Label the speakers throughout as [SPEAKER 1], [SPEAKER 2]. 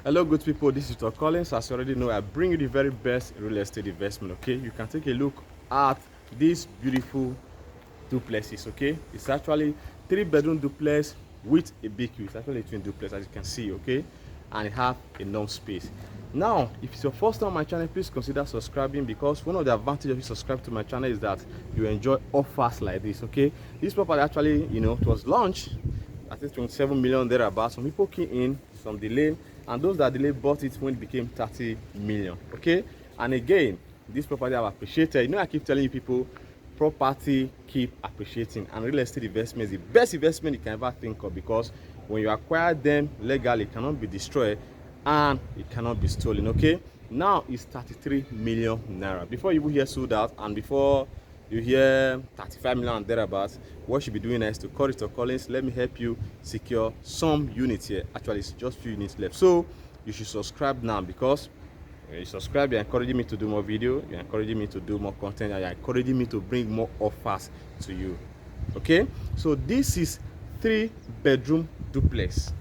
[SPEAKER 1] Hello good people, this is Dr. Collins. As you already know, I bring you the very best real estate investment. Okay, you can take a look at these beautiful duplexes. Okay, it's actually 3-bedroom duplex with a BQ. It's actually a twin duplex, as you can see. Okay, and it have enough space. Now if it's your first time on my channel, please consider subscribing, because one of the advantages of you subscribe to my channel is that you enjoy offers like this. Okay, this property actually, it was launched I think 27 million thereabouts. Some people came in, some delay, and those that delayed bought it when it became 30 million. Okay, and again, this property I've appreciated. I keep telling you people, property keep appreciating, and real estate investment is the best investment you can ever think of, because when you acquire them legally, it cannot be destroyed and it cannot be stolen. Okay, now it's 33 million naira. Before you hear sold out, and before you hear 35 million and thereabouts, what you should be doing next to call it or Collins. Let me help you secure some units here. Actually, it's just few units left, so you should subscribe now, because when you subscribe, you're encouraging me to do more video, you're encouraging me to do more content, and you're encouraging me to bring more offers to you. Okay, so this is 3-bedroom duplex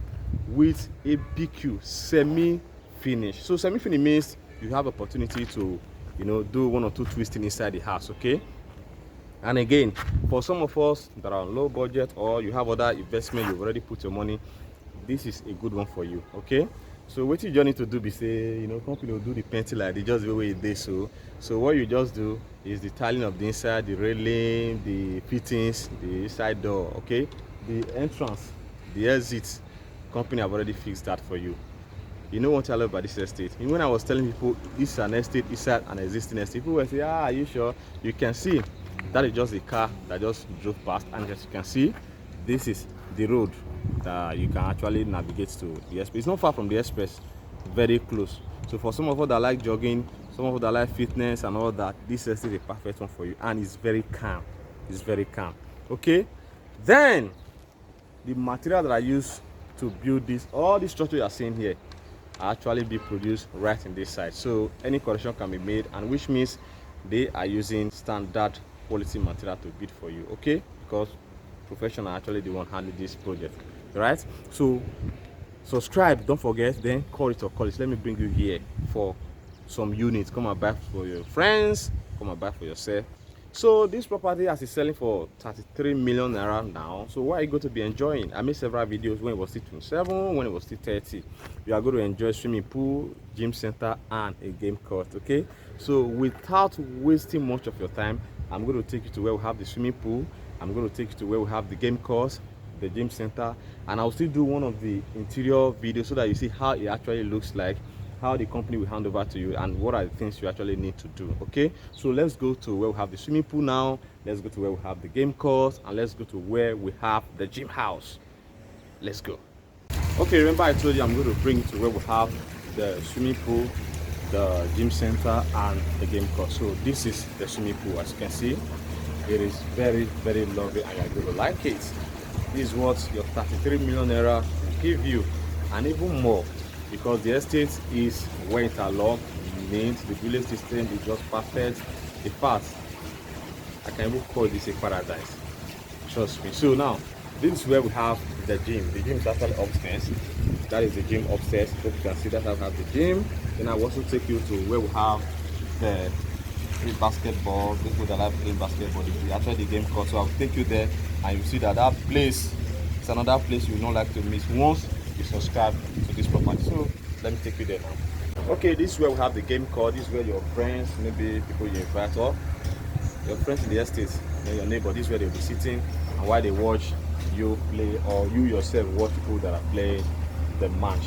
[SPEAKER 1] with a BQ semi-finish. So semi-finish means you have opportunity to do one or two twisting inside the house. Okay, and again, for some of us that are on low budget, or you have other investment you've already put your money, this is a good one for you. Okay, so what you just need to do be say, company will do the painting like they just the way they so what you just do is the tiling of the inside, the railing, the fittings, the inside door. Okay, the entrance, the exit, company have already fixed that for you. What I love about this estate, when I was telling people this is an estate inside an existing estate, people were saying, are you sure? You can see that is just a car that just drove past, and as you can see, this is the road that you can actually navigate to the express. It's not far from the express, very close. So for some of us that like jogging, some of us that like fitness and all that, this estate is a perfect one for you, and it's very calm. It's very calm. Okay, then the material that I use to build this, all the structure you are seeing here, actually be produced right in this side, so any correction can be made, and which means they are using standard quality material to build for you. Okay, because professional actually the one handling this project, right? So subscribe, don't forget, then call it or call it. Let me bring you here for some units. Come and buy for your friends, come and buy for yourself. So this property as is selling for 33 million naira now. So what are you going to be enjoying? I made several videos when it was still 27, when it was still 30. You are going to enjoy swimming pool, gym center, and a game court. Okay, so without wasting much of your time, I'm going to take you to where we have the swimming pool. I'm going to take you to where we have the game course, the gym center, and I'll still do one of the interior videos so that you see how it actually looks like, how the company will hand over to you, and what are the things you actually need to do. Okay, so let's go to where we have the swimming pool now, let's go to where we have the game course, and let's go to where we have the gym house. Let's go. Okay, remember I told you I'm going to bring you to where we have the swimming pool, the gym center, and the game course. So this is the swimming pool. As you can see, it is very, very lovely, and you're going to like it. This is what your 33 million naira will give you, and even more, because the estate is well interlocked, means the village system is just perfect. In fact, I can even call this a paradise, trust me. So now this is where we have the gym. The gym is actually upstairs. That is the gym upstairs. So you can see that I have the gym. Then I will also take you to where we have the basketball. People that like playing basketball, it's actually the game court. So I'll take you there, and you see that that place is another place you will not like to miss once you subscribe to this property. So let me take you there now. Okay, this is where we have the game court. This is where your friends, maybe people you invite, or your friends in the estate, your neighbor, this is where they'll be sitting, and while they watch you play, or you yourself watch people that are playing the match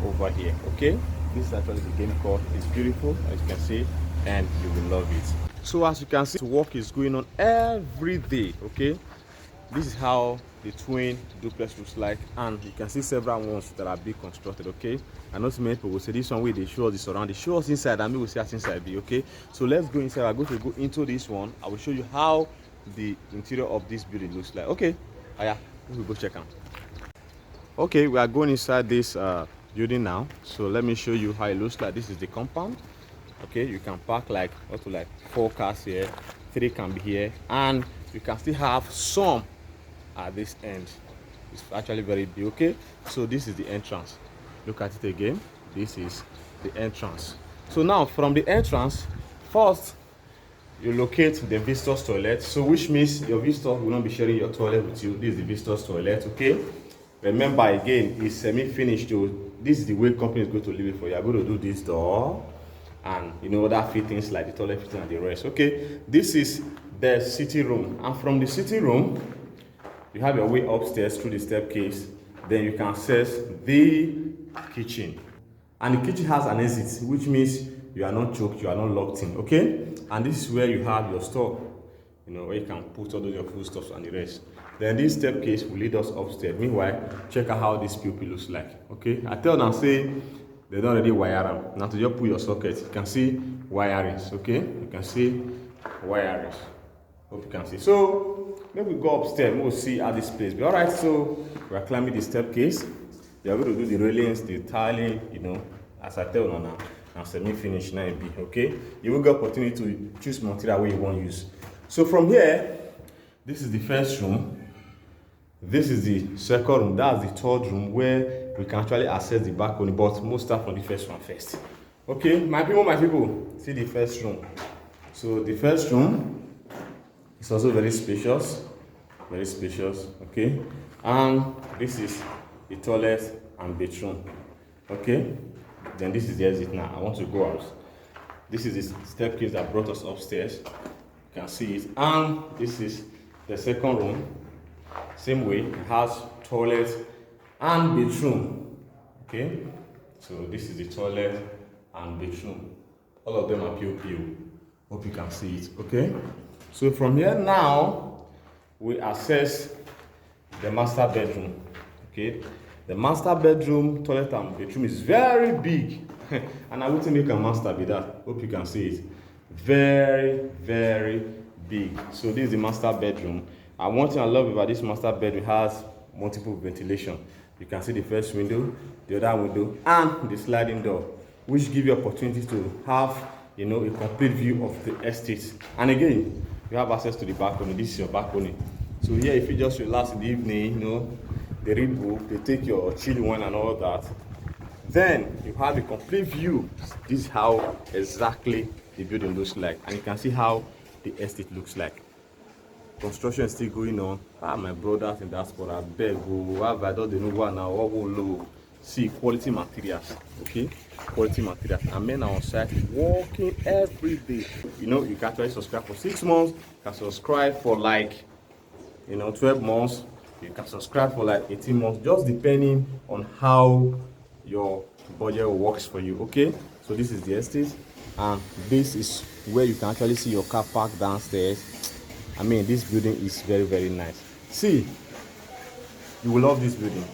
[SPEAKER 1] over here. Okay, this is actually the game court. It's beautiful, as you can see, and you will love it. So as you can see, work is going on every day. Okay, this is how the twin duplex looks like, and you can see several ones that are being constructed. Okay, I know many people will say this one way they show us the surround, they show us inside, and we will see us inside be. Okay, so let's go inside. I'm going to go into this one. I will show you how the interior of this building looks like. Okay, yeah, we will go check out. Okay, we are going inside this building now, so let me show you how it looks like. This is the compound. Okay, you can park like up to like 4 cars here, 3 can be here, and you can still have some at this end. It's actually very big. Okay, so this is the entrance. Look at it again, this is the entrance. So now from the entrance, first you locate the visitor's toilet, so which means your visitor will not be sharing your toilet with you. This is the visitor's toilet, okay? Remember again, it's semi-finished. This is the way company is going to leave it for you. I'm going to do this door and other fittings like the toilet fitting and the rest. Okay, this is the sitting room, and from the sitting room you have your way upstairs through the staircase. Then you can access the kitchen, and the kitchen has an exit, which means you are not choked, you are not locked in. Okay, and this is where you have your store, where you can put all your foodstuffs and the rest. Then this staircase will lead us upstairs. Meanwhile, check out how this POP looks like. Okay, I tell them, say they don't already wire them. Now to just put your socket, you can see wirings. Okay, you can see wirings. Hope you can see. So maybe we go upstairs. We'll see how this place be. All right. So we are climbing the staircase. We are going to do the railings, the tiling. As I tell you now, semi-finished now it be. Okay, you will get opportunity to choose material where you want to use. So from here, this is the first room. This is the second room. That's the third room where we can actually access the balcony, but most start from the first one first. Okay, my people, see the first room. So the first room is also very spacious, okay? And this is the toilet and bedroom, okay? Then this is the exit now. I want to go out. This is the staircase that brought us upstairs. You can see it. And this is the second room. Same way, it has toilet and bedroom. Okay, so this is the toilet and bedroom. All of them are POP. Hope you can see it. Okay, so from here now we access the master bedroom. Okay, the master bedroom, toilet and bedroom is very big, and I wouldn't make a master be that. Hope you can see it. Very, very big. So this is the master bedroom. And one thing I love about this master bedroom, has multiple ventilation. You can see the first window, the other window, and the sliding door, which give you opportunity to have a complete view of the estate. And again, you have access to the balcony. This is your balcony. So here, if you just relax in the evening, they read book, they take your chill wine and all that, then you have a complete view. This is how exactly the building looks like, and you can see how the estate looks like. Construction is still going on. My brothers in that spot, I beg, I don't know what now, low. See, quality materials, okay? Quality materials. And men are on site working every day. You can actually subscribe for 6 months. You can subscribe for 12 months. You can subscribe for 18 months, just depending on how your budget works for you, okay? So this is the estate, and this is where you can actually see your car park downstairs. I mean, this building is very, very nice. See, you will love this building.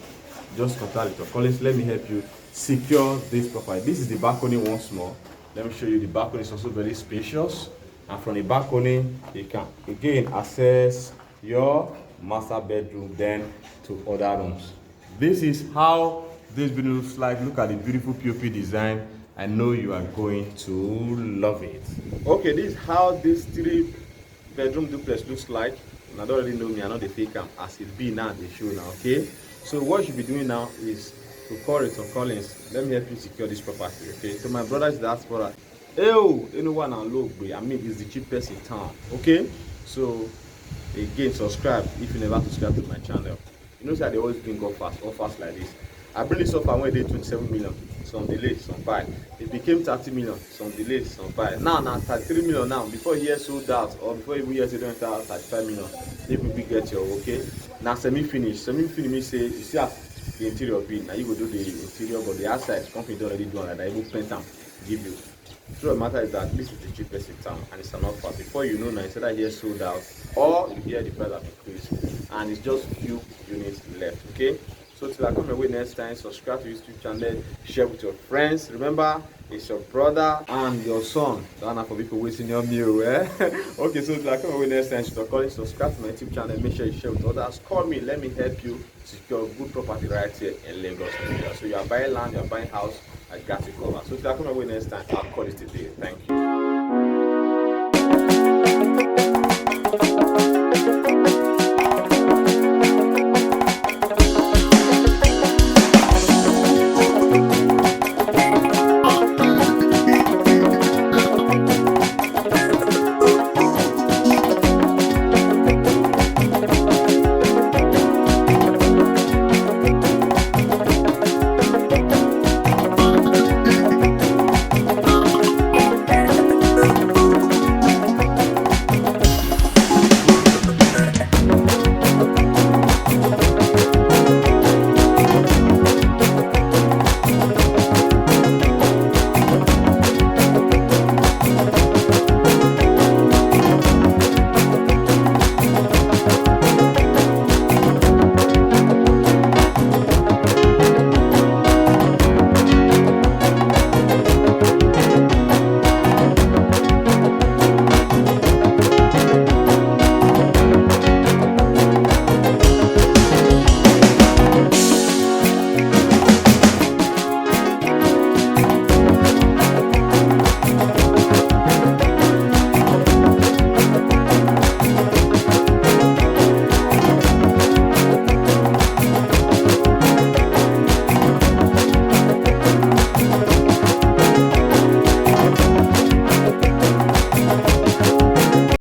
[SPEAKER 1] Just contact your colleagues. Let me help you secure this property. This is the balcony once more. Let me show you. The balcony is also very spacious, and from the balcony you can again access your master bedroom, then to other rooms. This is how this building looks like. Look at the beautiful POP design. I know you are going to love it. Okay, this is how this 3-bedroom duplex looks like. And I don't really know me, I know the fake am as it be now, they show now. Okay, so what you should be doing now is to call Rachel Collins. Let me help you secure this property. Okay, so my brothers diaspora, anyone and look, I mean, it's the cheapest in town. Okay, so again, subscribe if you never subscribe to my channel. That they always bring offers like this. I bring this offer when they 27 million, some delayed, some buy. It became 30 million, some delayed, some buy. Now 33 million now. Before year sold out, or before even years don't enter 35 million, if we get your okay. Now semi-finished. Semi-finished means say you see how the interior be. Now you go do the interior, but the outside company don't already do like that. Even paint them, give you. So the matter is that this is the cheapest in town, and it's an offer. Before you know now, instead of here sold out, or you hear the price have increased, and it's just few units left. Okay. So till I come away next time, subscribe to YouTube channel, share with your friends. Remember, it's your brother and your son. Don't have for people wasting your meal, eh? Okay, so till I come away next time, subscribe to my YouTube channel, make sure you share with others. Call me, let me help you secure good property right here in Lagos, Nigeria. So you are buying land, you are buying house, I got you covered. So till I come away next time, I'll call it today. Thank you.